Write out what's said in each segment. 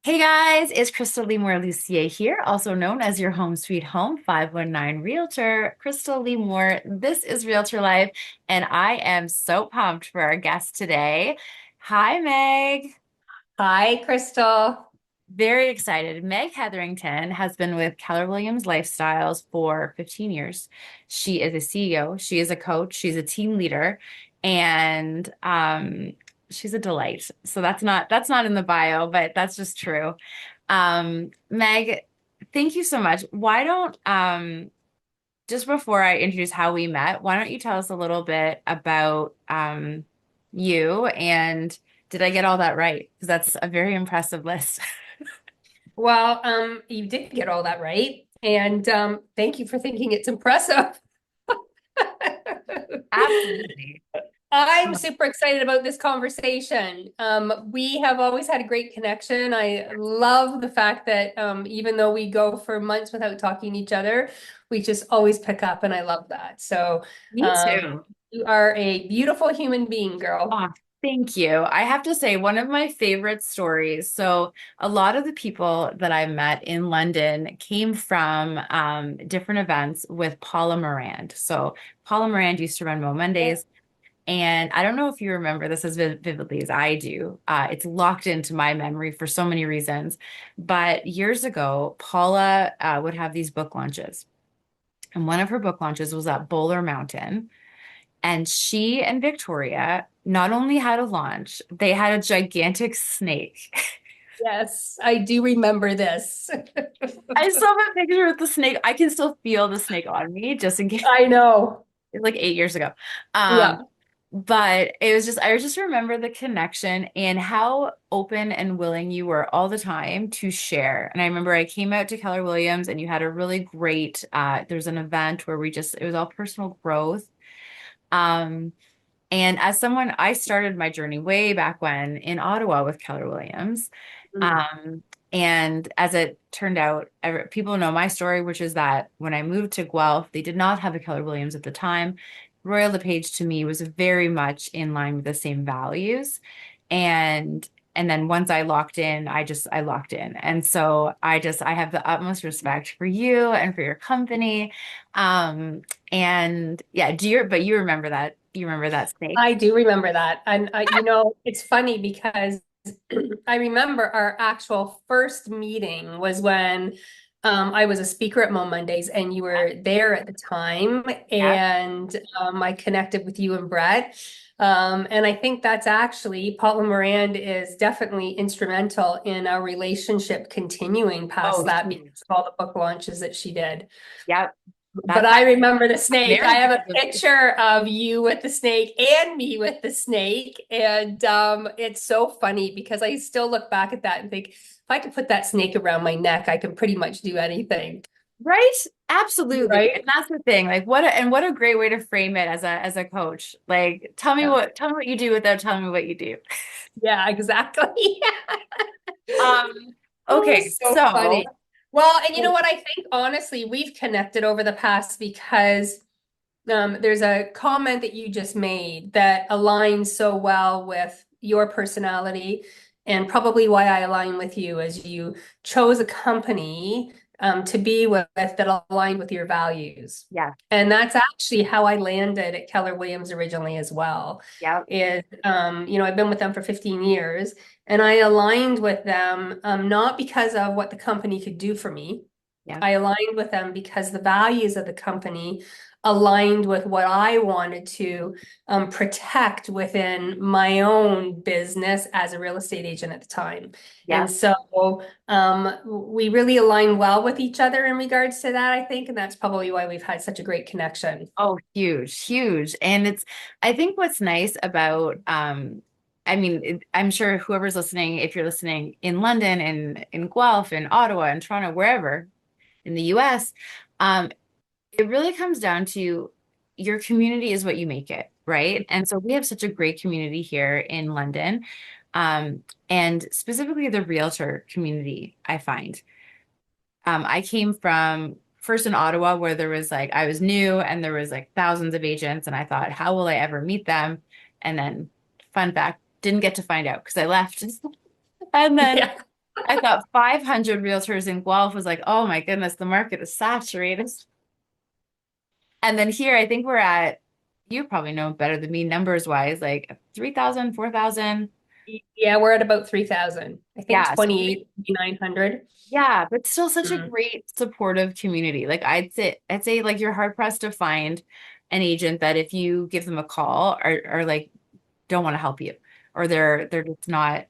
Hey guys, it's Crystal Lemore Lucier here, also known as your Home Sweet Home 519 Realtor. Crystal Lemore, this is Realtor Life, and I am so pumped for our guest today. Hi, Meg. Hi, Crystal. Very excited. Meg Hetherington has been with Keller Williams Lifestyles for 15 years. She is a CEO, she is a coach, she's a team leader, and she's a delight. So that's not in the bio, but that's just true. Meg, thank you so much. Why don't just before I introduce how we met, why don't you tell us a little bit about you and did I get all that right? Because that's a very impressive list. Well, you did get all that right. And thank you for thinking it's impressive. Absolutely. I'm super excited about this conversation. We have always had a great connection. I love the fact that even though we go for months without talking to each other, we just always pick up, and I love that. So, Me um, too. you are a beautiful human being, girl. Oh, thank you. I have to say, one of my favorite stories. So, a lot of the people that I met in London came from different events with Paula Morand. So, Paula Morand used to run Mo Mondays. And I don't know if you remember this as vividly as I do. It's locked into my memory for so many reasons. But years ago, Paula would have these book launches. And one of her book launches was at Bowler Mountain. And she and Victoria not only had a launch, they had a gigantic snake. Yes, I do remember this. I still have a picture with the snake. I can still feel the snake on me, just in case. I know. It's like 8 years ago. Um, Yeah. but it was just, I just remember the connection and how open and willing you were all the time to share. And I remember I came out to Keller Williams and you had a really great, there's an event where it was all personal growth. Um, And as someone, I started my journey way back when in Ottawa with Keller Williams. Mm. Um, and as it turned out, people know my story, which is that when I moved to Guelph, they did not have a Keller Williams at the time. Royal LePage to me was very much in line with the same values. And then once I locked in, I locked in. And so I have the utmost respect for you and for your company. Um, and yeah, but you remember that snake? I do remember that. And it's funny because I remember our actual first meeting was when I was a speaker at Mo Mondays and you were there at the time. Yeah. And I connected with you and Brett. And I think that's actually, Paula Morand is definitely instrumental in our relationship continuing past Oh, that because huge. of all the book launches that she did. Yep. But That's I remember the I'm snake. I married have a because of picture of you with the snake and me with the snake. And it's so funny because I still look back at that and think, if I could put that snake around my neck, I can pretty much do anything. right? Absolutely. And Right? that's the thing. Like what a great way to frame it as a coach. Like Yeah. tell me what you do without telling me what you do. Yeah, exactly. Um, Oh, okay, so so funny. Well, and you know what? I think honestly, we've connected over the past because there's a comment that you just made that aligns so well with your personality and probably why I align with you as you chose a company to be with that aligned with your values. yeah, And that's actually how I landed at Keller Williams originally as well. yeah, I've been with them for 15 years and I aligned with them not because of what the company could do for me. yeah. I aligned with them because the values of the company aligned with what I wanted to protect within my own business as a real estate agent at the time. Yeah. And so we really align well with each other in regards to that, I think. And that's probably why we've had such a great connection. Oh, huge, huge. And I think what's nice about, I mean, I'm sure whoever's listening, if you're listening in London and in Guelph and Ottawa and Toronto, wherever in the US, um, it really comes down to your community is what you make it, right? And so we have such a great community here in London, and specifically the realtor community, I find. I came from first in Ottawa where there was like I was new and there was like thousands of agents and I thought, how will I ever meet them? And then fun fact, didn't get to find out because I left. And then Yeah. I thought 500 realtors in Guelph was like, oh my goodness, the market is saturated. And then here, I think we're at, you probably know better than me, numbers wise, like 3,000, 4,000. Yeah, we're at about 3,000. I think Yeah. So 28, 2,900. yeah, but still such a Mm, great supportive community. Like I'd say like you're hard pressed to find an agent that if you give them a call or like don't want to help you or they're just not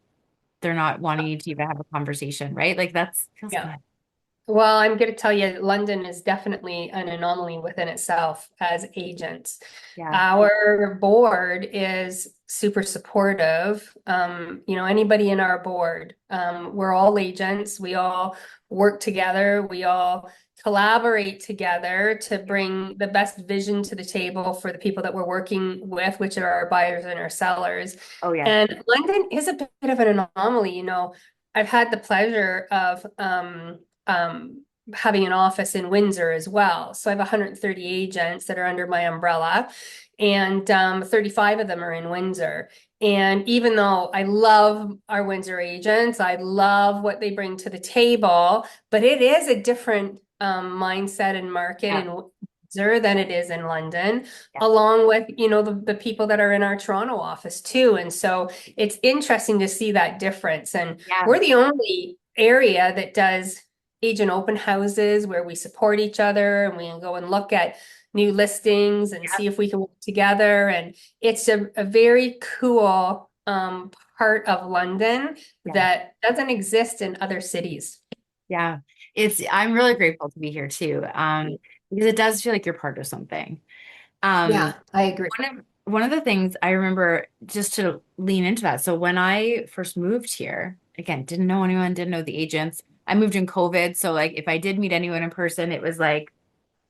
they're not wanting you to even have a conversation, right? Like that's feels yeah. good. Well, I'm going to tell you, London is definitely an anomaly within itself as agents. Yeah. Our board is super supportive. Anybody in our board, we're all agents. We all work together. We all collaborate together to bring the best vision to the table for the people that we're working with, which are our buyers and our sellers. Oh yeah. And London is a bit of an anomaly. I've had the pleasure of having an office in Windsor as well. So I have 130 agents that are under my umbrella, and 35 of them are in Windsor. And even though I love our Windsor agents, I love what they bring to the table, but it is a different mindset and market Yeah. in Windsor than it is in London, Yeah. along with, the people that are in our Toronto office too. And so it's interesting to see that difference. And Yeah. we're the only area that does agent open houses where we support each other and we can go and look at new listings and Yeah. see if we can work together. And it's a very cool part of London Yeah. that doesn't exist in other cities. Yeah. I'm really grateful to be here too. Because it does feel like you're part of something. Um, Yeah, I agree. one of the things I remember just to lean into that. So when I first moved here, again, didn't know anyone, didn't know the agents. I moved in COVID, so like if I did meet anyone in person, it was like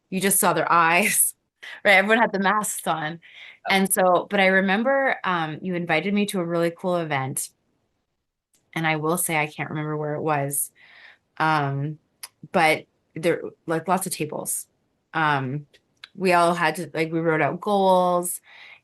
you just saw their eyes, right? Everyone had the masks on. And so, but I remember you invited me to a really cool event, and I will say I can't remember where it was. Um, but there like lots of tables. Um, we all had to like we wrote out goals.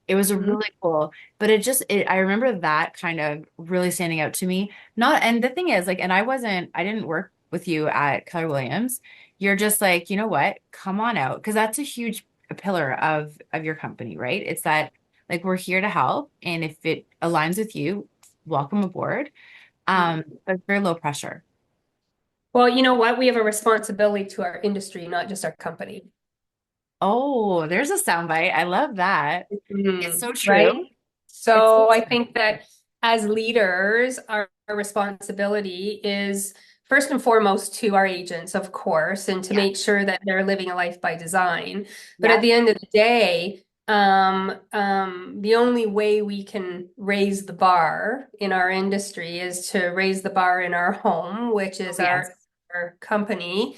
It was a Mhm. really cool, but I remember that kind of really standing out to me. Not, and the thing is, like, and I didn't work with you at Keller Williams. You're just like, you know what? Come on out. Because that's a huge pillar of your company, right? It's that like we're here to help. And if it aligns with you, welcome aboard. But very low pressure. Well, you know what? We have a responsibility to our industry, not just our company. Oh, there's a soundbite. I love that. It's so true. Right? It's so So I true. think that as leaders, our responsibility is first and foremost to our agents, of course, and to Yeah. make sure that they're living a life by design. But at Yeah. the end of the day, the only way we can raise the bar in our industry is to raise the bar in our home, which Oh, is yes. our company,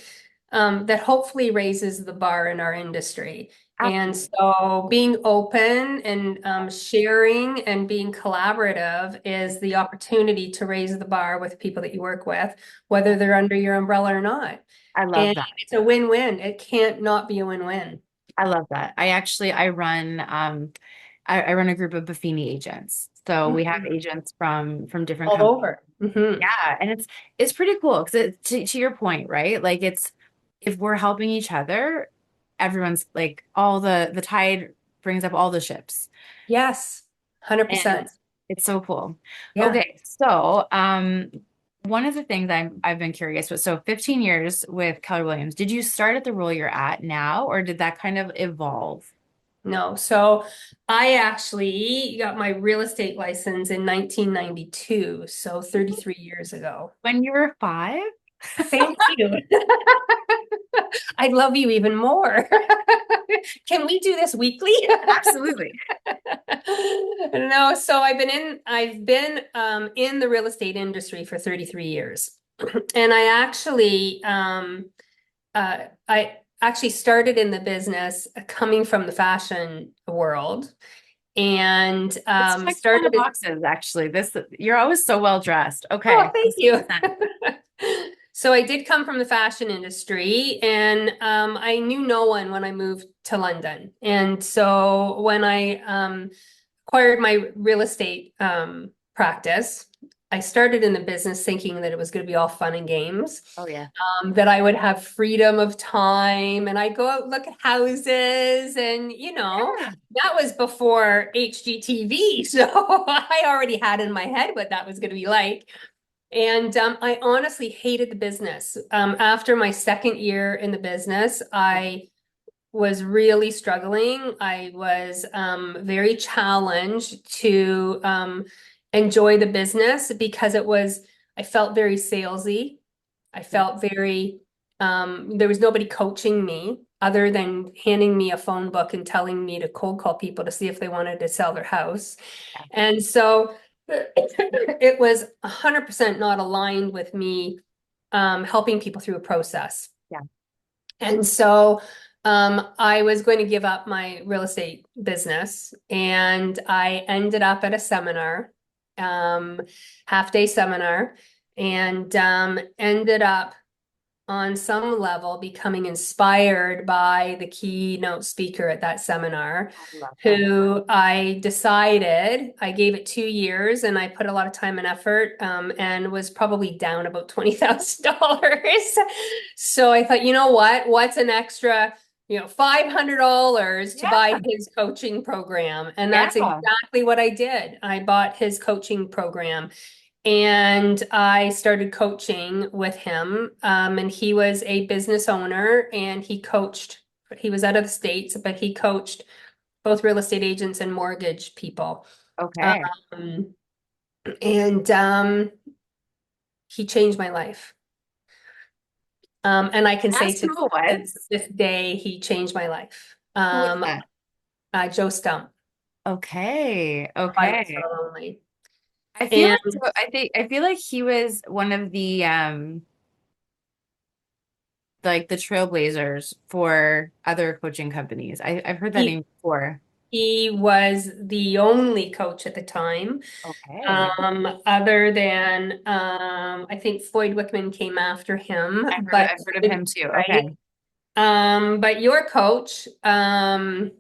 that hopefully raises the bar in our industry. And Absolutely. so being open and sharing and being collaborative is the opportunity to raise the bar with people that you work with, whether they're under your umbrella or not. I love And that. it's a win-win. It can't not be a win-win. I love that. I run a group of Buffini agents. So we have Mhm. agents from different All companies. over. Hmm. Yeah, and it's pretty cool because to your point, right? Like it's if we're helping each other, everyone's like all the tide brings up all the ships. Yes, And 100%. it's so cool. Yeah. Okay, so one of the things I've been curious with, so 15 years with Keller Williams, did you start at the role you're at now, or did that kind of evolve? No. So I actually got my real estate license in 1992, so 33 years ago. When you were five? Thank you. I love you even more. Can we do this weekly? Absolutely. No, so I've been in the real estate industry for 33 years. And I actually started in the business coming from the fashion world and This checks a lot of started as boxes, actually. This You're always so well dressed. oh, Okay, thank this you. makes sense. So I did come from the fashion industry, and I knew no one when I moved to London. And so when I acquired my real estate practice, I started in the business thinking that it was going to be all fun and games, Oh yeah. that I would have freedom of time and I go out and look at houses and, Yeah. that was before HGTV. So I already had in my head what that was going to be like. And I honestly hated the business. After my second year in the business, I was really struggling. I was very challenged to enjoy the business because I felt very salesy. I Yeah. felt very, there was nobody coaching me other than handing me a phone book and telling me to cold call people to see if they wanted to sell their house. Yeah. And so it was 100% not aligned with me helping people through a process. Yeah. And so I was going to give up my real estate business, and I ended up at a seminar, um, half day seminar, and ended up on some level becoming inspired by the keynote speaker at that seminar, I love that. who I decided I gave it 2 years and I put a lot of time and effort, and was probably down about $20,000. So I thought, you know what? What's an extra, $500 to Yeah. buy his coaching program? And that's Yeah. exactly what I did. I bought his coaching program. And I started coaching with him. And he was a business owner and he was out of the States, but he coached both real estate agents and mortgage people. Okay. Um, and he changed my life. And I can say Ask to who it was. this day, he changed my life. Who was that? Joe Stumpf, Okay. by Okay. referral only. I feel And like I feel like he was one of the like the trailblazers for other coaching companies. I've heard that he name before. he was the only coach at the time. Okay. Other than I think Floyd Wickman came after him, but I've heard of him too. right. Okay. But your coach, Buffini?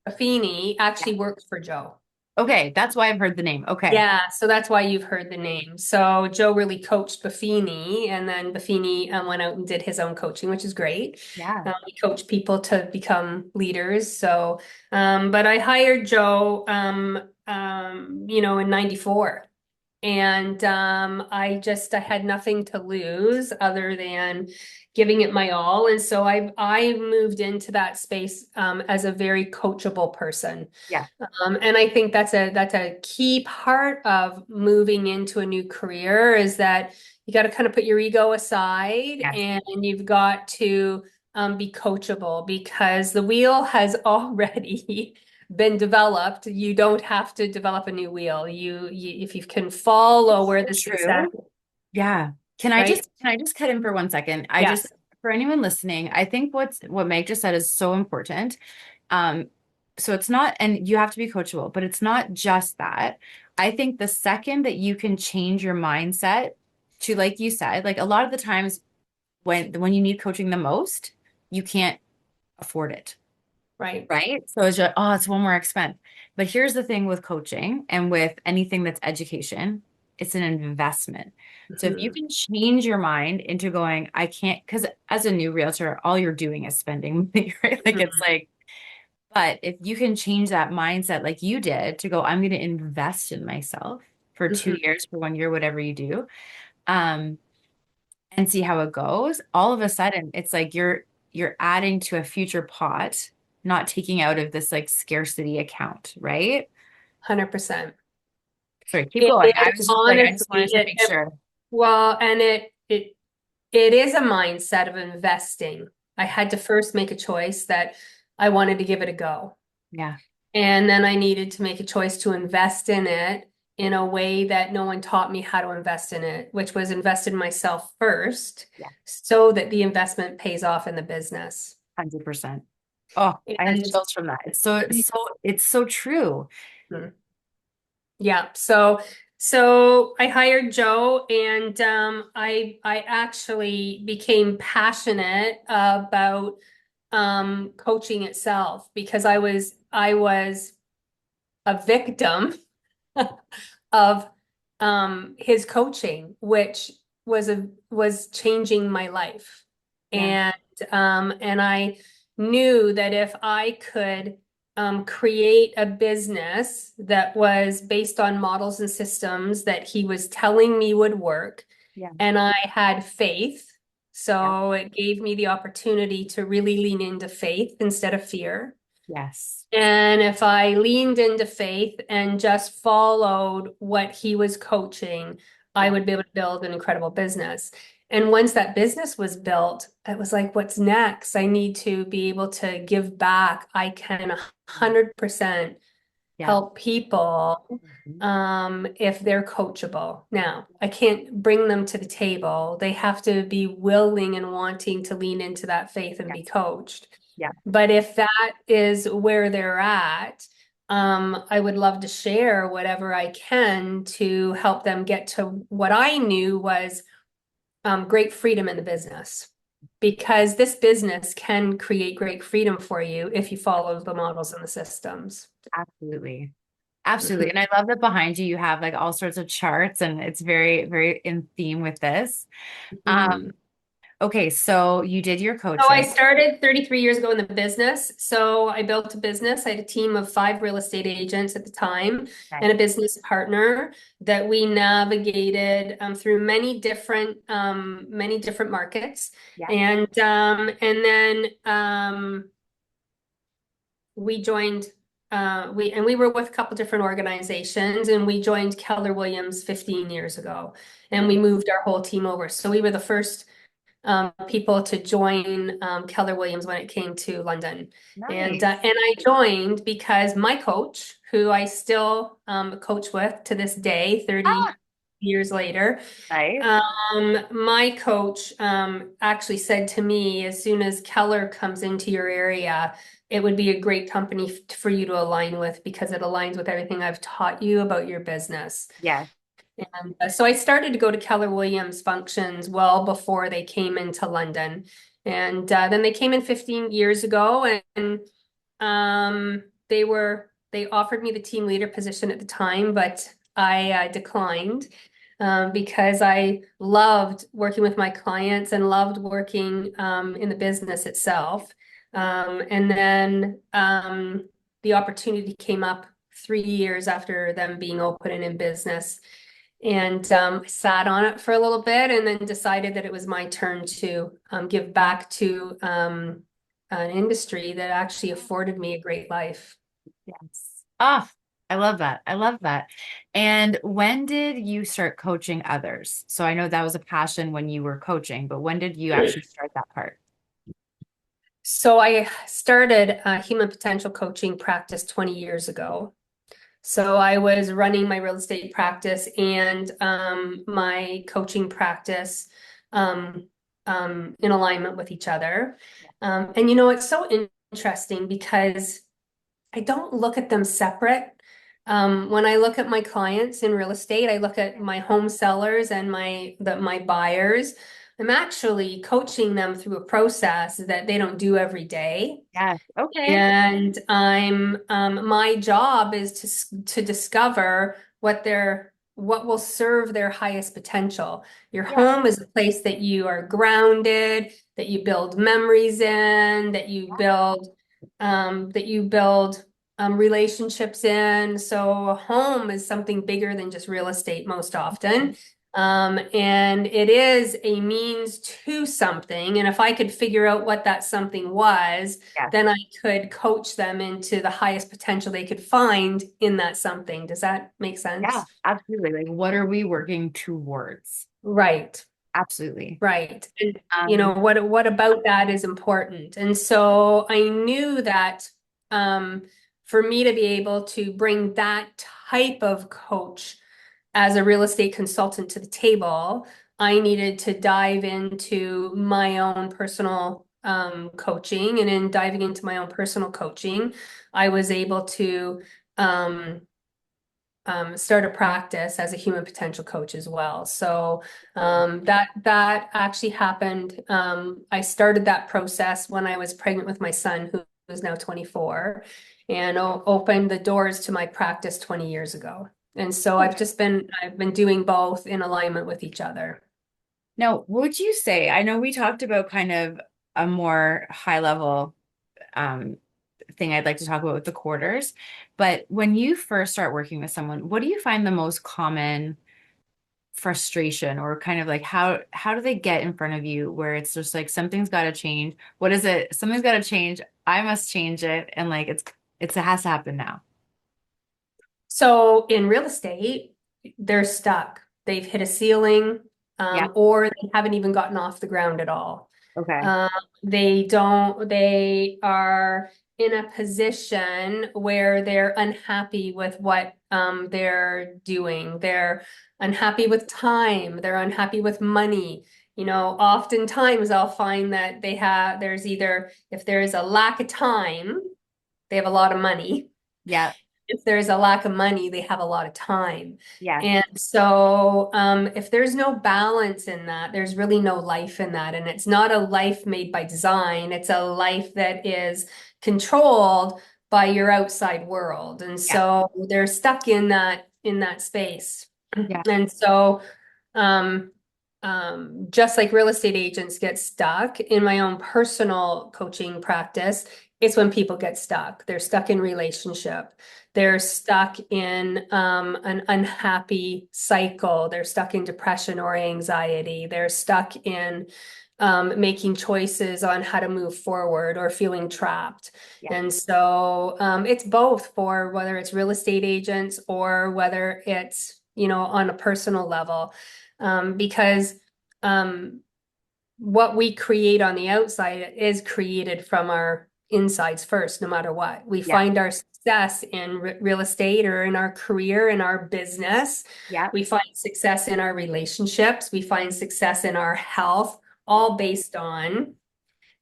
Buffini, Yeah. actually works for Joe. Okay, that's why I've heard the name. Okay. Yeah, so that's why you've heard the name. So Joe really coached Buffini, and then Buffini went out and did his own coaching, which is great. Yeah. He coached people to become leaders. So, but I hired Joe, in '94. And I had nothing to lose other than giving it my all. And so I moved into that space as a very coachable person. Yeah. And I think that's a key part of moving into a new career, is that you got to kind of put your ego aside Yes. and you've got to be coachable, because the wheel has already been developed. You don't have to develop a new wheel. If you can follow It's where so the success, true. Yeah. right? Can I just cut in for 1 second? I just Yes. for anyone listening, I think what Meg just said is so important. Um, so it's not, and you have to be coachable, but it's not just that. I think the second that you can change your mindset to, like you said, like a lot of the times when you need coaching the most, you can't afford it. Right. Right? So it's just, oh, it's one more expense. But here's the thing with coaching and with anything that's education, it's an investment. So if you Mhm. can change your mind into going, I can't, because as a new realtor, all you're doing is spending money, right? Like it's Mhm. like, but if you can change that mindset like you did to go, I'm going to invest in myself for two Mhm. years, for 1 year, whatever you do, um, and see how it goes, all of a sudden it's like you're adding to a future pot, not taking out of this like scarcity account, right? 100%. Sorry, keep And going. I was just like, I honestly, just wanted to make sure. well, and it is a mindset of investing. I had to first make a choice that I wanted to give it a go. Yeah, And then I needed to make a choice to invest in it in a way that no one taught me how to invest in it, which was invest in myself first yeah, so that the investment pays off in the business. 100%. Oh, I have And chills from that. It's so true. yeah, so I hired Joe, and I actually became passionate about coaching itself, because I was a victim of his coaching, which was changing my life. Yeah. And I knew that if I could create a business that was based on models and systems that he was telling me would work, Yeah. and I had faith. Yeah. So it gave me the opportunity to really lean into faith instead of fear. Yes. And if I leaned into faith and just followed what he was coaching, I Yeah. would be able to build an incredible business. And once that business was built, it was like, what's next? I need to be able to give back. I can 100% Yeah. help people Mhm. if they're coachable. Now, I can't bring them to the table. They have to be willing and wanting to lean into that faith and Yeah. be coached. Yeah. But if that is where they're at, I would love to share whatever I can to help them get to what I knew was great freedom in the business. Because this business can create great freedom for you if you follow the models and the systems. Absolutely. Absolutely. Mhm. And I love that behind you, you have like all sorts of charts and it's very, very in theme with this. Mhm. Okay. So you did your So I coaching. started 33 years ago in the business. So I built a business. I had a team of 5 real estate agents at the time Okay. and a business partner that we navigated through many different markets. Yeah. And then we joined we were with a couple different organizations, and we joined Keller Williams 15 years ago, and we moved our whole team over. So we were the first people to join Keller Williams when it came to London. And Nice. I joined because my coach, who I still coach with to this day, 30 Ah, years later, nice. my coach actually said to me, as soon as Keller comes into your area, it would be a great company for you to align with because it aligns with everything I've taught you about your business. Yes. And so I started to go to Keller Williams functions well before they came into London. And then they came in 15 years ago, and they offered me the team leader position at the time, but I declined because I loved working with my clients and loved working in the business itself. And then the opportunity came up 3 years after them being open and in business, and sat on it for a little bit and then decided that it was my turn to give back to an industry that actually afforded me a great life. Yes. Ah, I love that. I love that. And when did you start coaching others? So I know that was a passion when you were coaching, but when did you actually start that part? So I started human potential coaching practice 20 years ago. So I was running my real estate practice and my coaching practice um, in alignment with each other. And it's so interesting because I don't look at them separate. When I look at my clients in real estate, I look at my home sellers and my buyers. I'm actually coaching them through a process that they don't do every day. Yes. Okay. And my job is to discover what will serve their highest potential. Your Yeah. home is a place that you are grounded, that you build memories in, that you build relationships in. So a home is something bigger than just real estate most often. And it is a means to something. And if I could figure out what that something was, Yes. then I could coach them into the highest potential they could find in that something. Does that make Yeah, sense? absolutely. Like, what are we working towards? Right. Absolutely. Right. And Um, what about that is important. And so I knew that um, for me to be able to bring that type of coach as a real estate consultant to the table, I needed to dive into my own personal coaching. And in diving into my own personal coaching, I was able to um, start a practice as a human potential coach as well. So that actually happened. I started that process when I was pregnant with my son, who is now 24, and opened the doors to my practice 20 years ago. And so I've been doing both in alignment with each other. Now, would you say, I know we talked about kind of a more high level um, thing I'd like to talk about with the quarters, but when you first start working with someone, what do you find the most common frustration or kind of like how do they get in front of you where it's just like something's got to change? What is it? Something's got to change. I must change it, and like it has to happen now. So in real estate, they're stuck. They've hit a ceiling, Yeah. or they haven't even gotten off the ground at all. Okay. Um, they are in a position where they're unhappy with what they're doing. They're unhappy with time. They're unhappy with money. You know, oftentimes I'll find that there's either, if there is a lack of time, they have a lot of money. Yeah. If there's a lack of money, they have a lot of time. Yeah. And so, if there's no balance in that, there's really no life in that. And it's not a life made by design, it's a life that is controlled by your outside world. And Yeah. so they're stuck in that space. Yeah. And so, um, just like real estate agents get stuck in my own personal coaching practice, it's when people get stuck. They're stuck in relationship. They're stuck in an unhappy cycle. They're stuck in depression or anxiety. They're stuck in making choices on how to move forward or feeling trapped. Yeah. And so it's both for whether it's real estate agents or whether it's, you know, on a personal level. Because what we create on the outside is created from our insides first, no matter what. We Yeah. find our success in real estate or in our career, in our business. Yeah. We find success in our relationships. We find success in our health, all based on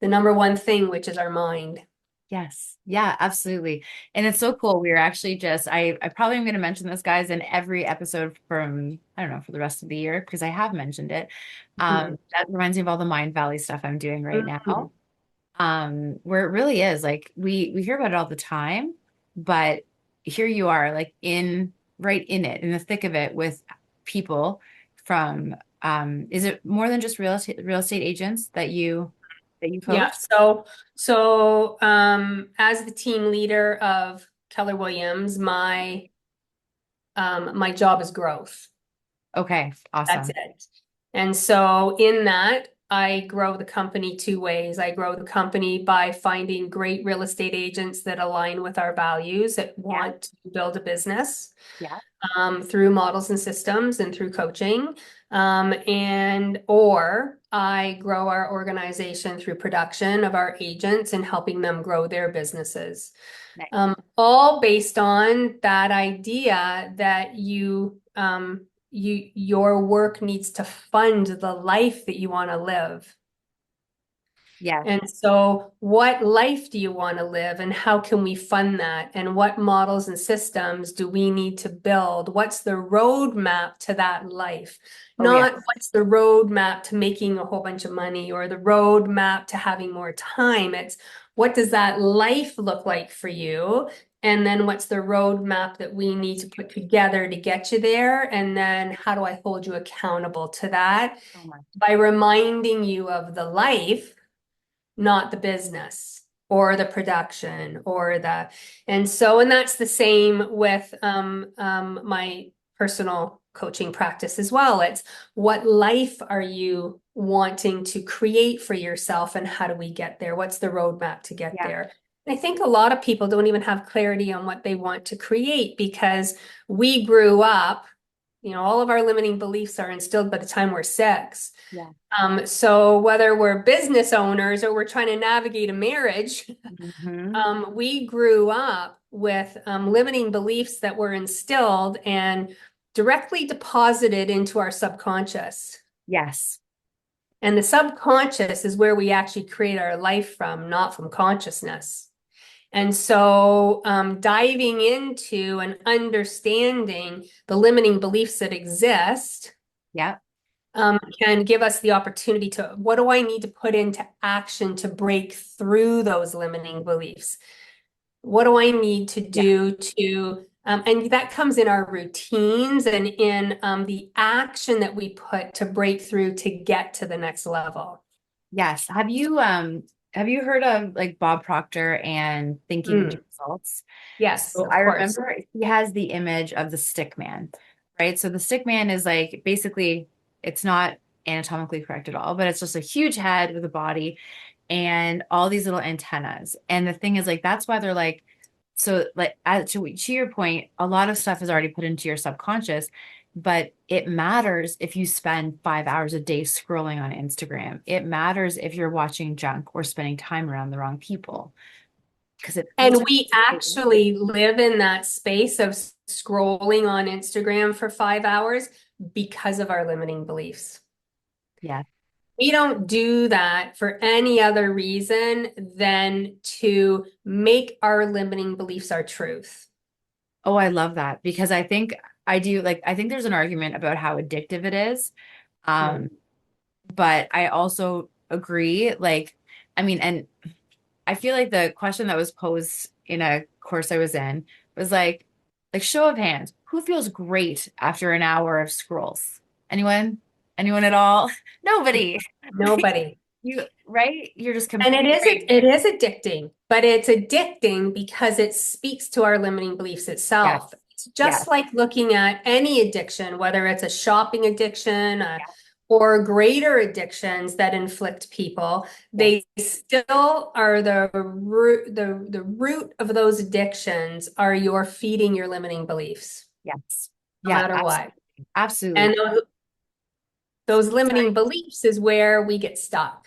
the number one thing, which is our mind. Yes. Yeah, absolutely. And it's so cool. We are actually just, I probably am going to mention this, guys, in every episode from, I don't know, for the rest of the year, because I have mentioned it. Mhm. That reminds me of all the Mind Valley stuff I'm doing right Mhm. now. Where it really is like we hear about it all the time, but here you are, like right in it, in the thick of it with people from, is it more than just real estate agents that you Yeah. coach? As the team leader of Keller Williams, my job is growth. Okay, That's awesome. it. And so in that, I grow the company two ways. I grow the company by finding great real estate agents that align with our values, that Yeah, want to build a business yeah, through models and systems and through coaching. And or I grow our organization through production of our agents and helping them grow their businesses. nice. All based on that idea that your work needs to fund the life that you want to live. Yes. And so, what life do you want to live, and how can we fund that? And what models and systems do we need to build? What's the roadmap to that life? Oh yeah. Not what's the roadmap to making a whole bunch of money or the roadmap to having more time. It's what does that life look like for you? And then what's the roadmap that we need to put together to get you there? And then how do I hold you accountable to that? Oh my. By reminding you of the life, not the business or the production or and that's the same with my personal coaching practice as well. It's what life are you wanting to create for yourself, and how do we get there? What's the roadmap to get Yeah. there? I think a lot of people don't even have clarity on what they want to create because we grew up, you know, all of our limiting beliefs are instilled by the time we're six. Yeah. So whether we're business owners or we're trying to navigate a marriage, Hmm. we grew up with limiting beliefs that were instilled and directly deposited into our subconscious. Yes. And the subconscious is where we actually create our life from, not from consciousness. And so, diving into and understanding the limiting beliefs that exist Yeah. can give us the opportunity to, what do I need to put into action to break through those limiting beliefs? What do I need to Yeah. do to And that comes in our routines and in the action that we put to break through to get to the next level. Yes. Have you heard of like Bob Proctor and thinking with Mm, your results? yes, So of I course. remember he has the image of the stick man, right? So the stick man is like basically it's not anatomically correct at all, but it's just a huge head with a body and all these little antennas. And the thing is like that's why they're like so like to your point, a lot of stuff is already put into your subconscious, but it matters if you spend 5 hours a day scrolling on Instagram. It matters if you're watching junk or spending time around the wrong people because it And filters. we actually live in that space of scrolling on Instagram for 5 hours because of our limiting beliefs. Yeah. We don't do that for any other reason than to make our limiting beliefs our truth. Oh, I love that because I think I do like I think there's an argument about how addictive it is. Mm. Um, but I also agree, like, I mean, and I feel like the question that was posed in a course I was in was like show of hands, who feels great after an hour of scrolls? Anyone? Anyone at all? Nobody. Nobody. You, right? You're just And completely right. it is addicting, but it's addicting because it speaks to our limiting beliefs Yes. itself. It's Yes. just like looking at any addiction, whether it's a shopping addiction, Yes. or greater addictions that inflict people, Yes. they still are the root of those addictions are you're feeding your limiting beliefs, Yes. no Yeah, matter what. absolutely. Absolutely. And those limiting beliefs is where we get stuck.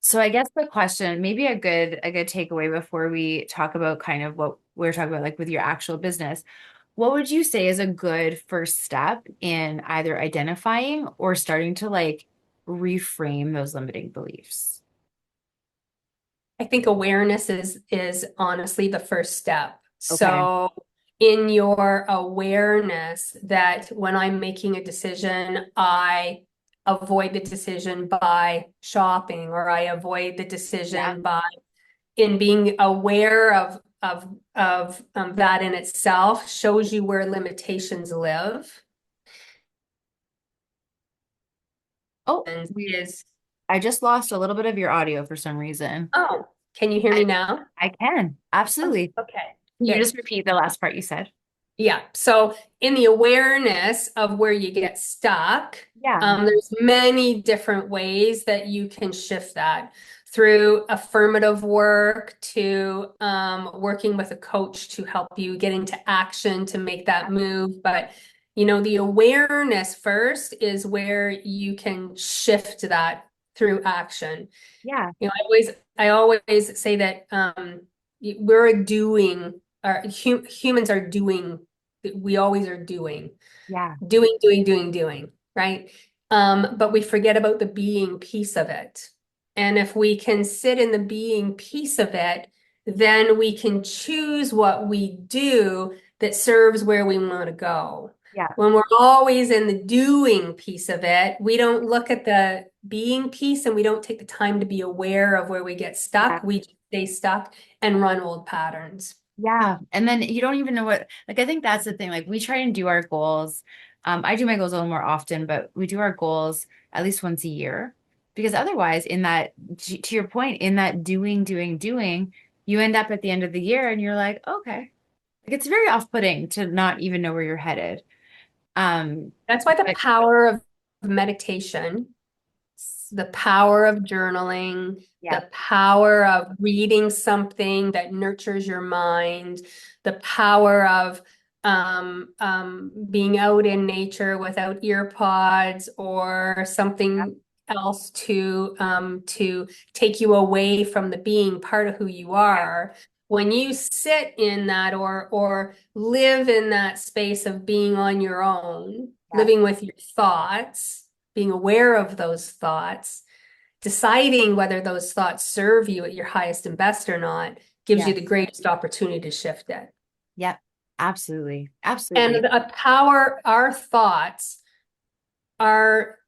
So I guess the question, maybe a good takeaway before we talk about kind of what we're talking about, like with your actual business, what would you say is a good first step in either identifying or starting to like reframe those limiting beliefs? I think awareness is honestly the first step. Okay. So in your awareness that when I'm making a decision, I avoid the decision by shopping, or I avoid the Yeah. decision by in being aware of that in itself shows you where limitations live Oh, and is, I just lost a little bit of your audio for some reason. oh, can you hear I, me now? I can. Oh, Absolutely. okay, Can you good. just repeat the last part you said? Yeah. So in the awareness of where you get stuck, Yeah. there's many different ways that you can shift that through affirmative work to working with a coach to help you get into action to make that move. But the awareness first is where you can shift that through action. Yeah. I always say that we're doing, humans are doing, we always are Yeah. doing, right? But we forget about the being piece of it. And if we can sit in the being piece of it, then we can choose what we do that serves where we want to go. Yeah. When we're always in the doing piece of it, we don't look at the being piece and we don't take the time to be aware of where we get Yeah. stuck. We stay stuck and run old patterns. Yeah. And then you don't even know what, like, I think that's the thing. Like, we try and do our goals. I do my goals a little more often, but we do our goals at least once a year because otherwise, in that, to your point, in that doing, you end up at the end of the year and you're like, okay. Like, it's very off-putting to not even know where you're headed. Um, That's why the but power of meditation, the power of journaling, yeah, the power of reading something that nurtures your mind, the power of being out in nature without ear pods or yeah, something else to take you away from the being part of who you are. When you sit in that or live in that space of being on your own, yeah, living with your thoughts, being aware of those thoughts, deciding whether those thoughts serve you at your highest and best or not, gives yeah, you the greatest opportunity to shift it. yeah, absolutely. And Absolutely. a power, our thoughts are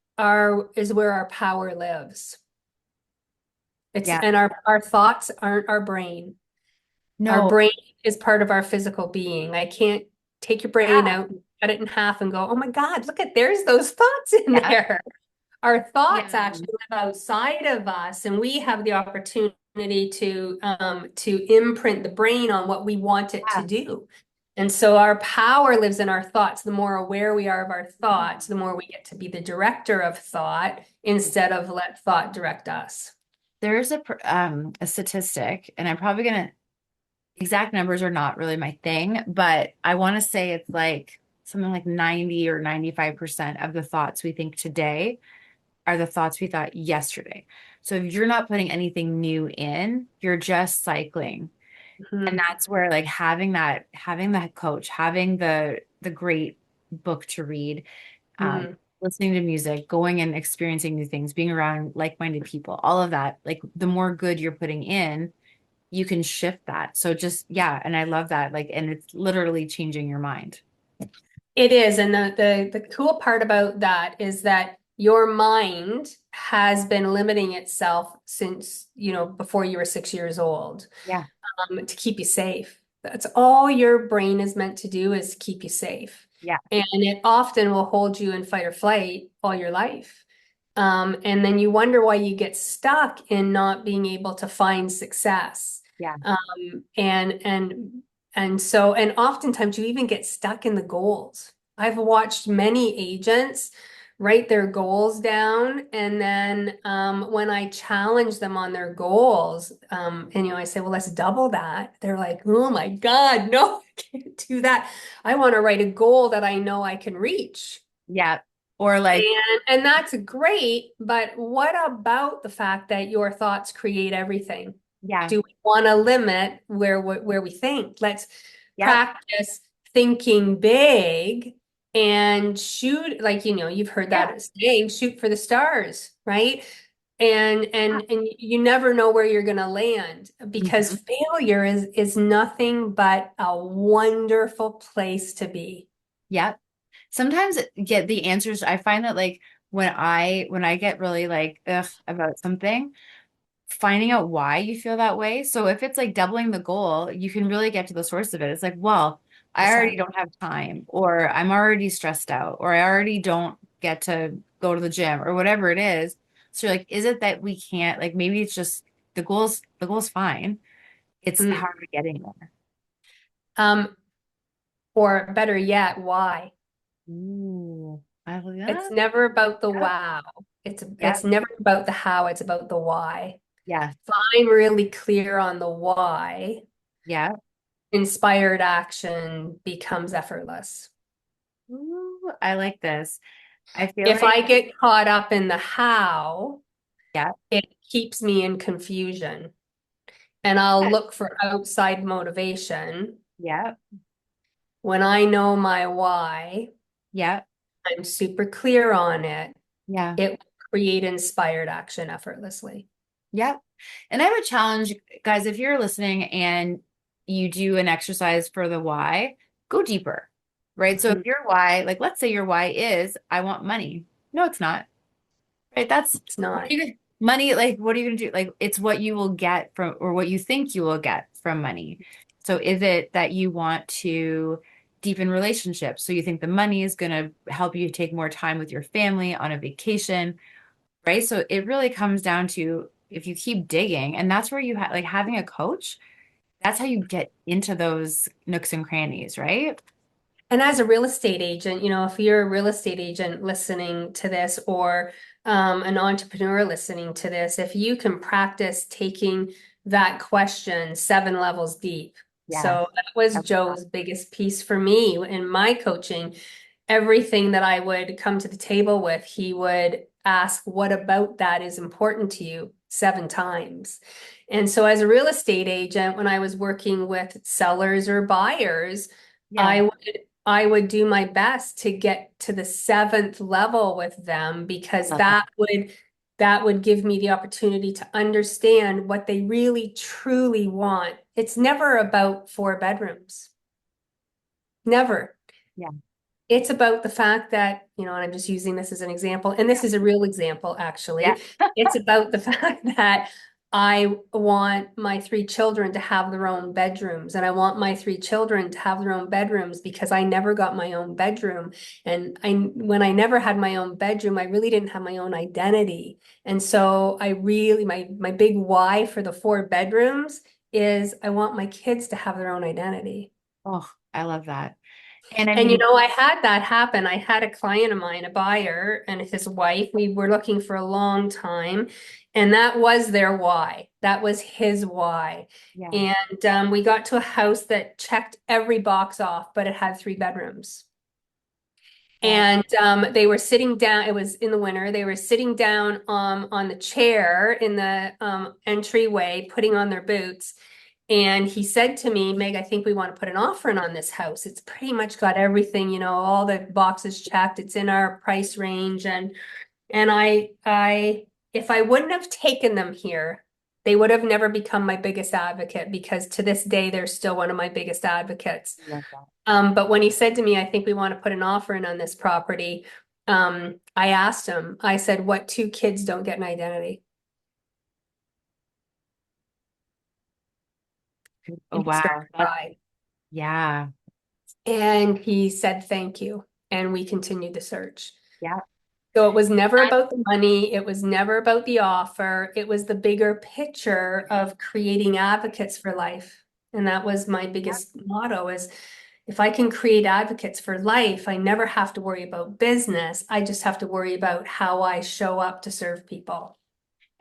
is where our power lives. It's Yeah. and our thoughts aren't our brain. Our No, brain is part of our physical being. I can't take your brain Yeah. out, cut it in half and go, oh my God, look at, there's those thoughts in Yeah. there. Our thoughts Yeah. actually live outside of us, and we have the opportunity to imprint the brain on what we want it to Yeah. do. And so our power lives in our thoughts. The more aware we are of our thoughts, the more we get to be the director of thought instead of let thought direct us. There's a statistic, and I'm probably gonna exact numbers are not really my thing, but I want to say it's like something like 90 or 95% of the thoughts we think today are the thoughts we thought yesterday. So if you're not putting anything new in, you're just cycling. And Mhm. that's where like having that coach, having the great book to read, um, Mhm. listening to music, going and experiencing new things, being around like-minded people, all of that, like the more good you're putting in, you can shift that. So just, yeah. And I love that. Like, and it's literally changing your mind. It is, and the cool part about that is that your mind has been limiting itself since, before you were 6 years old, Yeah. to keep you safe. That's all your brain is meant to do is keep you safe. Yeah. And it often will hold you in fight or flight all your life. And then you wonder why you get stuck in not being able to find success. Yeah. And oftentimes you even get stuck in the goals. I've watched many agents write their goals down, and then when I challenge them on their goals, and I say, well, let's double that. They're like, oh my God, no, I can't do that. I want to write a goal that I know I can reach. Yeah. Or like, And that's great, but what about the fact that your thoughts create everything? yeah. Do we want to limit where we think? Let's Yep. practice thinking big and shoot, like you've heard Yeah. that saying, shoot for the stars, right? And Yeah. and and you never know where you're going to land, Mhm. because failure is nothing but a wonderful place to be. Yep. Sometimes get the answers. I find that like when I get really like ugh about something, finding out why you feel that way. So if it's like doubling the goal, you can really get to the source of it. It's like, well, I already 100%. don't have time, or I'm already stressed out, or I already don't get to go to the gym, or whatever it is. So you're like, is it that we can't, like maybe it's just the goal's fine. It's how Mm. are we getting there? Um, or better yet, why? Ooh, I love It's that. never about the Yep. wow. It's Yep. never about the how, it's about the why. Yeah. If I'm really clear on the why, Yeah. inspired action becomes effortless. Ooh, I like this. I feel If like, I get caught up in the how, yeah. it keeps me in confusion. And I'll look for outside motivation. Yeah. When I know my why, Yeah. I'm super clear on it, Yeah. it will create inspired action effortlessly. Yep. And I would challenge guys, if you're listening and you do an exercise for the why, go deeper, right? So if Mhm. your why, like let's say your why is, I want money. No, it's not, right? That's It's what not. are you gonna, money, like what are you gonna do? Like it's what you will get from, or what you think you will get from money. So is it that you want to deepen relationships? So you think the money is gonna help you take more time with your family on a vacation, right? So it really comes down to if you keep digging, and that's where you have like having a coach, that's how you get into those nooks and crannies, right? And as a real estate agent, if you're a real estate agent listening to this, or an entrepreneur listening to this, if you can practice taking that question 7 levels deep. Yeah. So that was I love that. Joe's biggest piece for me in my coaching. Everything that I would come to the table with, he would ask, what about that is important to you 7 times? And so as a real estate agent, when I was working with sellers or buyers, Yeah. I would I would do my best to get to the seventh level with them, because Love that. that would give me the opportunity to understand what they really truly want. It's never about 4 bedrooms. Never. Yeah. It's about the fact that, and I'm just using this as an example, and this is a real example, Yeah. actually. It's about the fact that I want my three children to have their own bedrooms, and I want my three children to have their own bedrooms because I never got my own bedroom. And when I never had my own bedroom, I really didn't have my own identity. And so my big why for the four bedrooms is I want my kids to have their own identity. Oh, I love that. And I And mean, I had that happen. I had a client of mine, a buyer, and his wife. We were looking for a long time, and that was their why. That was his why. yeah. And we got to a house that checked every box off, but it had three bedrooms. That, And they were sitting down. It was in the winter. They were sitting down on the chair in the entryway, putting on their boots. And he said to me, Meg, I think we want to put an offer in on this house. It's pretty much got everything, all the boxes checked. It's in our price range. And if I wouldn't have taken them here, they would have never become my biggest advocate because to this day, they're still one of my biggest advocates. I love that. But when he said to me, I think we want to put an offer in on this property, I asked him, I said, what two kids don't get an identity? Oh, And he started wow. to That's, cry. yeah. And he said, thank you. And we continued the search. Yeah. So it was never about the money. It was never about the offer. It was the bigger picture of creating advocates for life. And that was my biggest motto is if I can create advocates for life, I never have to worry about business. I just have to worry about how I show up to serve people.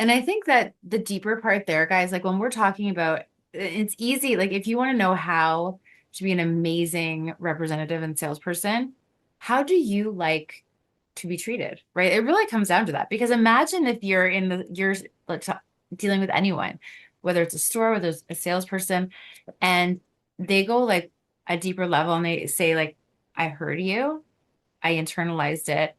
And I think that the deeper part there, guys, like when we're talking about it's easy, like if you want to know how to be an amazing representative and salesperson, how do you like to be treated, right? It really comes down to that. Because imagine if you're like dealing with anyone, whether it's a store, whether it's a salesperson, and they go like a deeper level and they say like, I heard you, I internalized it,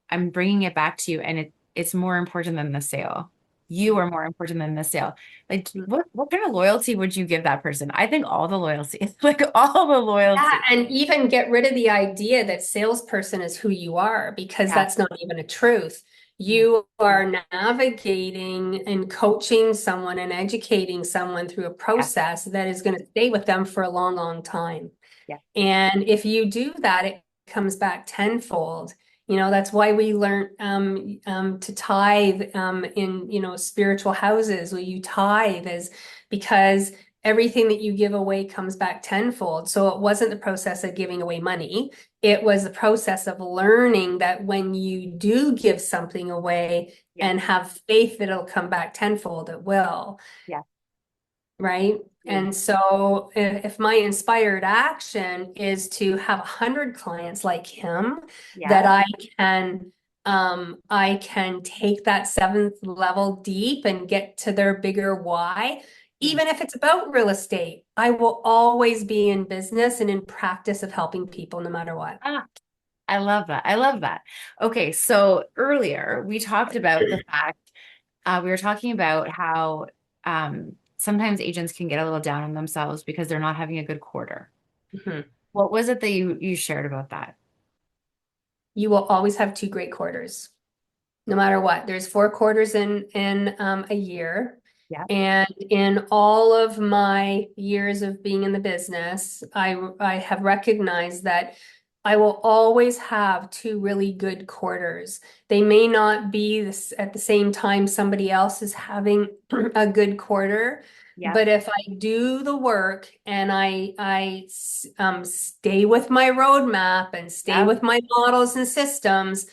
I'm bringing it back to you, and it's more important than the sale. You are more important than the sale. Like, what kind of loyalty would you give that person? I think all the loyalty, like all the Yeah, loyalty. and even get rid of the idea that salesperson is who you are, because Yeah, that's not even a truth. yeah, You are navigating and coaching someone and educating someone through a yeah, process that is going to stay with them for a long, long time. yeah, And if you do that, it comes back tenfold. That's why we learn to tithe in, spiritual houses where you tithe is because everything that you give away comes back tenfold. So it wasn't the process of giving away money. It was the process of learning that when you do give something away yeah, and have faith that it'll come back tenfold, it will, yeah. right? Mm. And so if my inspired action is to have 100 clients like him, that Yeah, I can take that seventh level deep and get to their bigger why. yeah. Even if it's about real estate, I will always be in business and in practice of helping people no matter what. Ah, I love that. I love that. Okay, so earlier we talked about the fact we were talking about how sometimes agents can get a little down on themselves because they're not having a good quarter. Mhm. What was it that you shared about that? You will always have two great quarters. No matter what. There's four quarters in a year. Yeah, And in all of my years of being in the business, I have recognized that I will always have two really good quarters. They may not be this at the same time somebody else is having a good quarter, yeah, but if I do the work and stay with my roadmap and stay yeah. with my models and systems,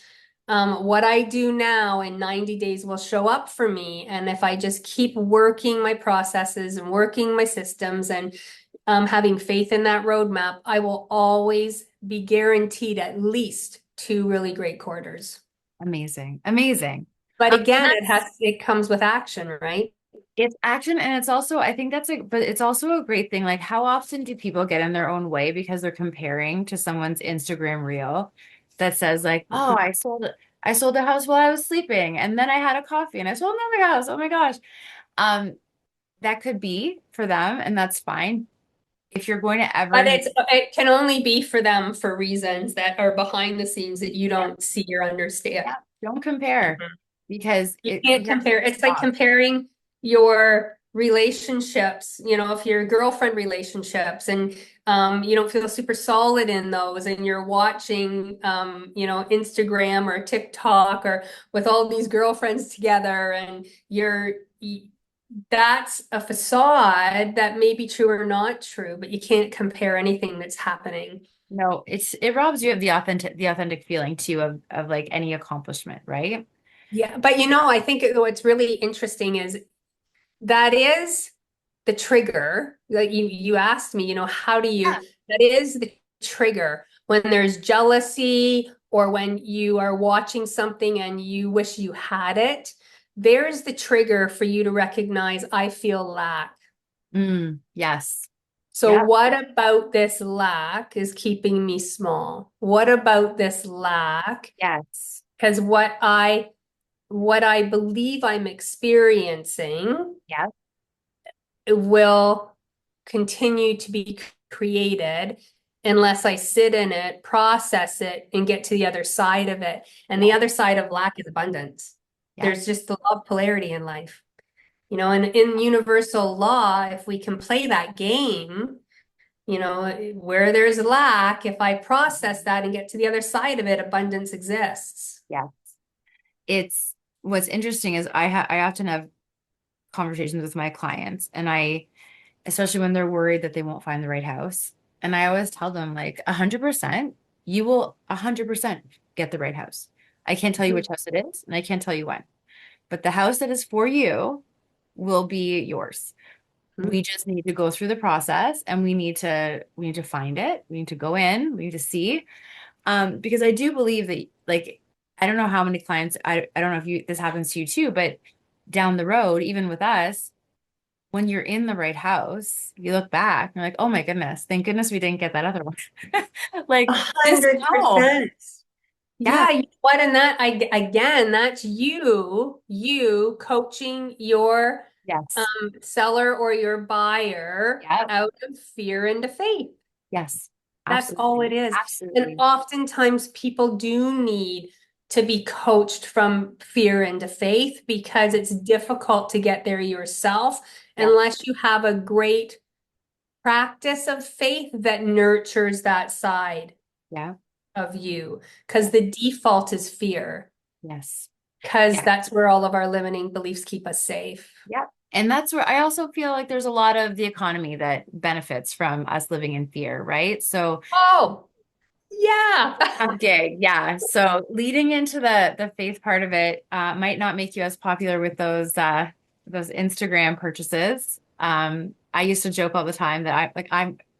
what I do now in 90 days will show up for me. And if I just keep working my processes and working my systems and having faith in that roadmap, I will always be guaranteed at least two really great quarters. Amazing. Amazing. But And again, that's it comes with action, right? it's action and it's also I think that's a but it's also a great thing. Like how often do people get in their own way because they're comparing to someone's Instagram reel that says like, "Oh, Mhm. I sold a house while I was sleeping and then I had a coffee and I sold another house. Oh my gosh." Um, that could be for them and that's fine. If you're going to But ever it can only be for them for reasons that are behind the scenes that you yeah, don't see or understand. yeah, don't compare Mhm. because You it can't comparison compare. It's like stops. comparing. your relationships, if your girlfriend relationships and you don't feel super solid in those and you're watching Instagram or TikTok or with all these girlfriends together and that's a facade that may be true or not true, but you can't compare anything that's happening. No, it robs you of the authentic feeling too of like any accomplishment, right? Yeah, but I think what's really interesting is that is the trigger. Like you asked me, how do you, Yeah. that is the trigger when there's jealousy or when you are watching something and you wish you had it. There's the trigger for you to recognize I feel lack. Yes. So Yeah. what about this lack is keeping me small? What about this lack? Yes. Because what I believe I'm experiencing Yeah. will continue to be created unless I sit in it, process it, and get to the other side of it. And the Yeah. other side of lack is abundance. Yes. There's just the law of polarity in life. And in universal law, if we can play that game, where there's lack, if I process that and get to the other side of it, abundance exists. Yeah. It's what's interesting is I often have conversations with my clients, and especially when they're worried that they won't find the right house. And I always tell them, like, 100%, you will 100% get the right house. I can't tell you which house it is, and I can't tell you when, but the house that is for you will be yours. Mhm. We just need to go through the process, and we need to find it. We need to go in, we need to see. Because I do believe that, like, I don't know how many clients, I don't know if this happens to you too, but down the road, even with us, when you're in the right house, you look back and you're like, oh my goodness, thank goodness we didn't get that other one. A Like this, hundred no. percent. Yeah. Yeah, what and that again, that's you coaching your Yes. seller or your buyer Yeah. out of fear into faith. Yes. That's all Absolutely. it is. And Absolutely. oftentimes people do need to be coached from fear into faith because it's difficult to get there yourself Yeah. unless you have a great practice of faith that nurtures that side Yeah. of you. Because the default is fear, Yes. because Yeah. that's where all of our limiting beliefs keep us safe. Yeah. And that's where I also feel like there's a lot of the economy that benefits from us living in fear, right? So Oh, yeah. tough gig, yeah. So leading into the faith part of it might not make you as popular with those Instagram purchases. I used to joke all the time that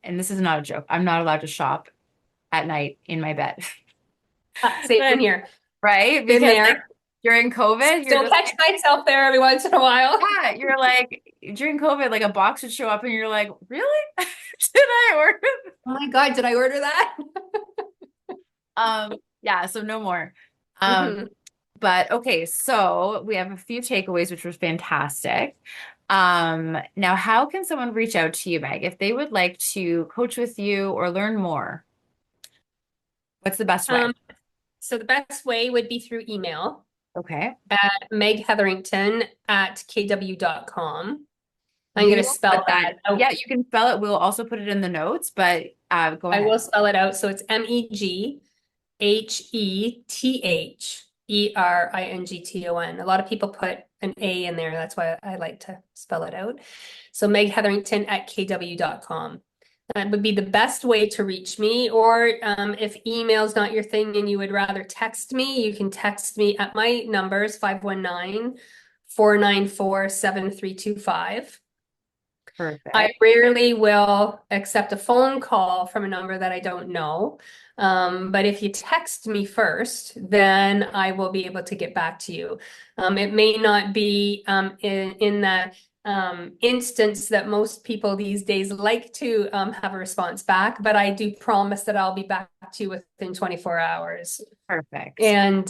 and this is not a joke. I'm not allowed to shop at night in my bed, Same But- here. right? Been Because like there. during COVID, you're Still just catch like, myself there every once in a while. yeah, you're like during COVID, like a box would show up, and you're like, really? Did I order? Oh my God, did I order that? Yeah. So no more. Um, Mhm. But okay, so we have a few takeaways, which was fantastic. Now, how can someone reach out to you, Meg, if they would like to coach with you or learn more? What's the best way? Um, so the best way would be through email Okay. at meghetherington@kw.com. I'm We going to will put spell that. that out. Yeah, you can spell it. We'll also put it in the notes, but go I ahead. will spell it out. So it's MEGHETHERINGTON. A lot of people put an A in there. That's why I like to spell it out. So meghetherington@kw.com. That would be the best way to reach me. Or if email's not your thing and you would rather text me, you can text me at my numbers 519-494-7325. I Perfect. rarely will accept a phone call from a number that I don't know. But if you text me first, then I will be able to get back to you. It may not be in that instance that most people these days like to have a response back, but I do promise that I'll be back to you within 24 hours. Perfect. And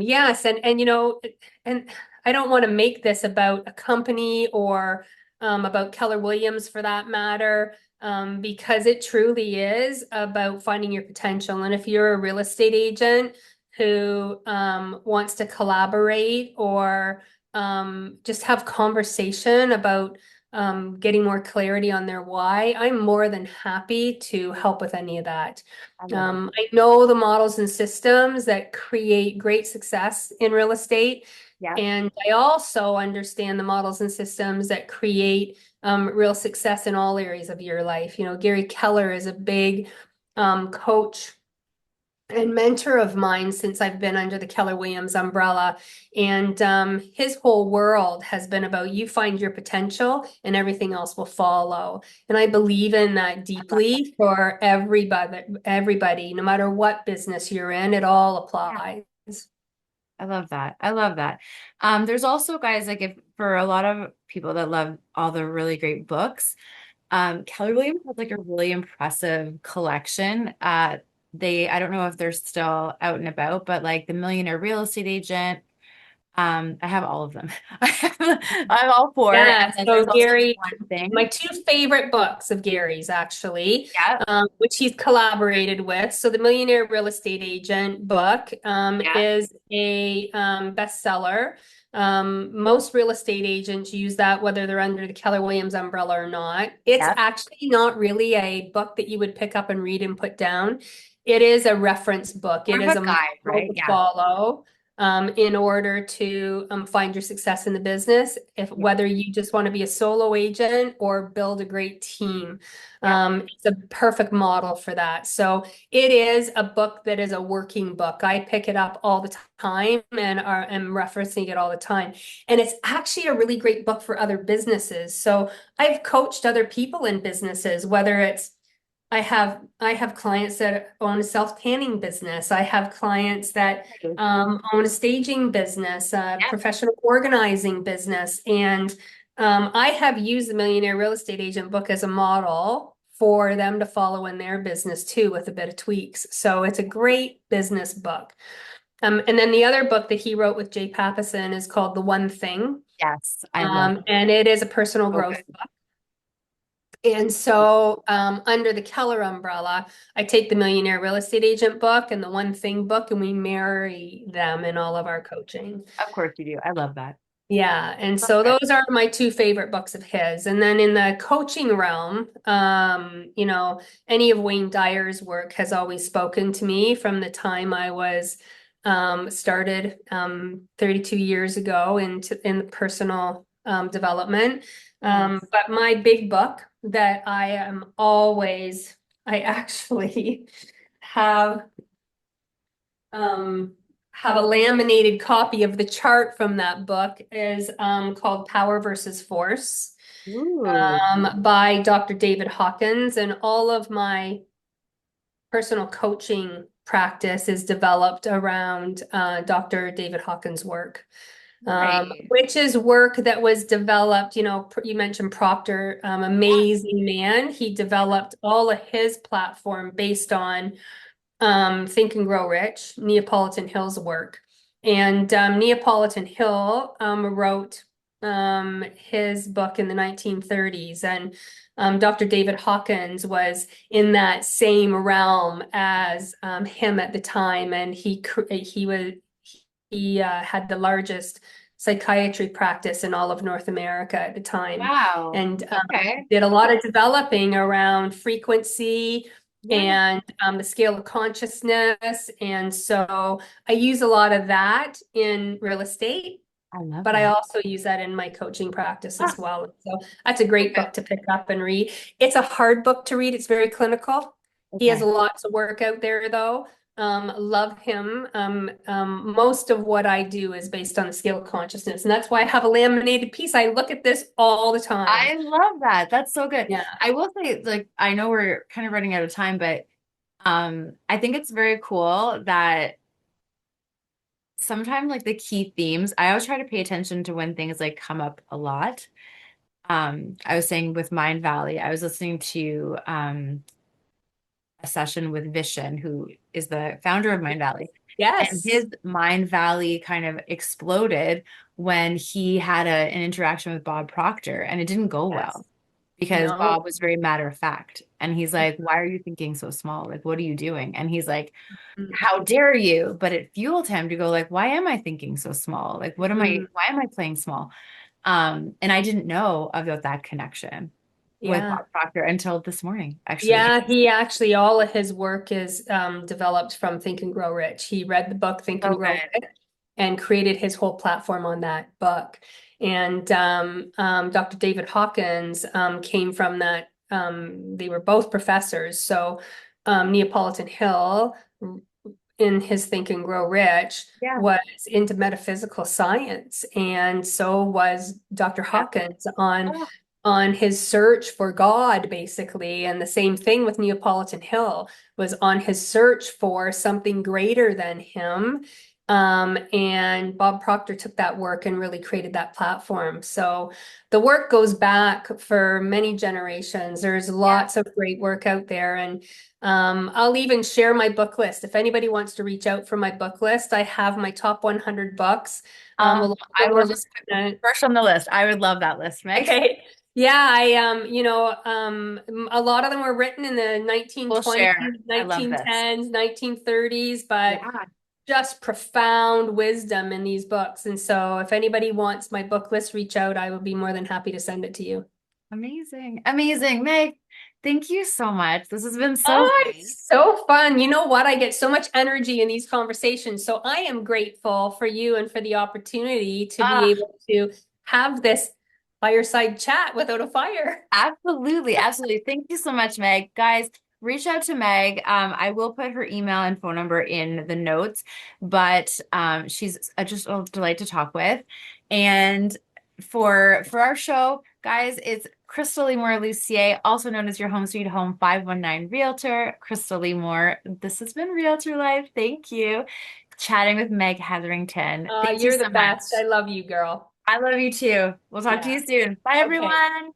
yes, and and I don't want to make this about a company or about Keller Williams for that matter, because it truly is about finding your potential. And if you're a real estate agent who wants to collaborate or just have conversation about getting more clarity on their why, I'm more than happy to help with any of that. I love it. I know the models and systems that create great success in real estate. Yeah. And I also understand the models and systems that create real success in all areas of your life. You know, Gary Keller is a big coach and mentor of mine since I've been under the Keller Williams umbrella. And his whole world has been about you find your potential and everything else will follow. And I believe in that I love that. deeply for everybody, no matter what business you're in, it all Yeah. applies. I love that. I love that. There's also guys like if for a lot of people that love all the really great books, Keller Williams has like a really impressive collection. I don't know if they're still out and about, but like the Millionaire Real Estate Agent, I have all of them. I'm all four. Yeah, And then so there's also the Gary, one thing. my two favorite books of Gary's actually, Yeah, which he's collaborated with. So the Millionaire Real Estate Agent book yeah, is a bestseller. Most real estate agents use that whether they're under the Keller Williams umbrella or not. It's yeah. actually not really a book that you would pick up and read and put down. It is a reference book. It More is of a a guide, model right? to Yeah. follow in order to find your success in the business, if Yeah. whether you just want to be a solo agent or build a great team. Yeah. It's a perfect model for that. So it is a book that is a working book. I pick it up all the time and am referencing it all the time. And it's actually a really great book for other businesses. So I've coached other people in businesses, whether it's I have clients that own a self-tanning business. I have clients that Right. own a staging business, a Yeah. professional organizing business, and I have used the Millionaire Real Estate Agent book as a model for them to follow in their business too, with a bit of tweaks. So it's a great business book. And then the other book that he wrote with Jay Papasan is called The One Thing, Yes. I love and it is a personal so growth. good. And so, under the Keller umbrella, I take the Millionaire Real Estate Agent book and the One Thing book, and we marry them in all of our coaching. Of course you do. I love that. Yeah, and so Okay. those are my two favorite books of his. And then in the coaching realm, any of Wayne Dyer's work has always spoken to me from the time I was started 32 years ago in the personal development. Yes. But my big book that I actually have um, have a laminated copy of the chart from that book is called Power versus Force Ooh, by Dr. David Hawkins. And all of my personal coaching practice is developed around Dr. David Hawkins' work. right. Which is work that was developed, you mentioned Proctor, Yeah. amazing man. He developed all of his platform based on Think and Grow Rich, Neapolitan Hill's work. And Neapolitan Hill wrote his book in the 1930s. And Dr. David Hawkins was in that same realm as him at the time. And he had the largest psychiatry practice in all of North America at the time, Wow. and Okay. did a lot of developing around frequency Yeah. and the scale of consciousness. And so I use a lot of that in real estate, I love but I that. also use that in my coaching practice Ah, as well. So that's a great okay. book to pick up and read. It's a hard book to read. It's very clinical. He has Okay. lots of work out there though. Love him. Most of what I do is based on the scale of consciousness, and that's why I have a laminated piece. I look at this all the time. I love that. That's so good. Yeah. I will say, like, I know we're kind of running out of time, but I think it's very cool that sometimes like the key themes, I always try to pay attention to when things like come up a lot. I was saying with Mind Valley, I was listening to a session with Vishen, who is the founder of Mind Valley. And Yes. his Mind Valley kind of exploded when he had an interaction with Bob Proctor and it didn't go Yes. well. because No. Bob was very matter of fact. And he's like, why are you thinking so small? Like, what are you doing? And he's like, how dare you? But it fueled him to go like, why am I thinking so small? Like, Mhm. why am I playing small? And I didn't know about that connection with Yeah. Bob Proctor until this morning, actually. Yeah, he actually, all of his work is developed from Think and Grow Rich. He read the book Think and So Grow good. Rich and created his whole platform on that book. And Dr. David Hawkins came from that. They were both professors. So Neapolitan Hill, in his Think and Grow Rich, Yeah. was into metaphysical science, and so was Dr. Yeah. Hawkins Oh, on his search for God, basically. And the same thing with Neapolitan Hill, was on his search for something greater than him. And Bob Proctor took that work and really created that platform. So the work goes back for many generations. There's yeah. lots of great work out there. And I'll even share my book list. If anybody wants to reach out for my book list, I have my top 100 books. A lot of I them will were just put written. first on the list. I would love that list, Meg. Okay. Yeah, a lot of them were written in the We'll 1920s, share. I love this. 1910s, 1930s, but Yeah. just profound wisdom in these books. And so if anybody wants my book list, reach out. I would be more than happy to send it to you. Amazing. Amazing. Meg, thank you so much. This has been so Oh, great. it's so fun. You know what? I get so much energy in these conversations. So I am grateful for you and for the opportunity to be Ah, able to have this fireside chat without a fire. absolutely. Absolutely. Thank you so much, Meg. Guys, reach out to Meg. I will put her email and phone number in the notes, but she's just a delight to talk with. And for our show, guys, it's Crystal Lee Moore Lucier, also known as your Home Sweet Home 519 Realtor, Crystal Lee Moore. This has been Realtor Life. Thank you. Chatting with Meg Hetherington. Thank you You're so the best. much. I love you, girl. I love you too. We'll talk to Yeah. you soon. Bye, Okay. everyone.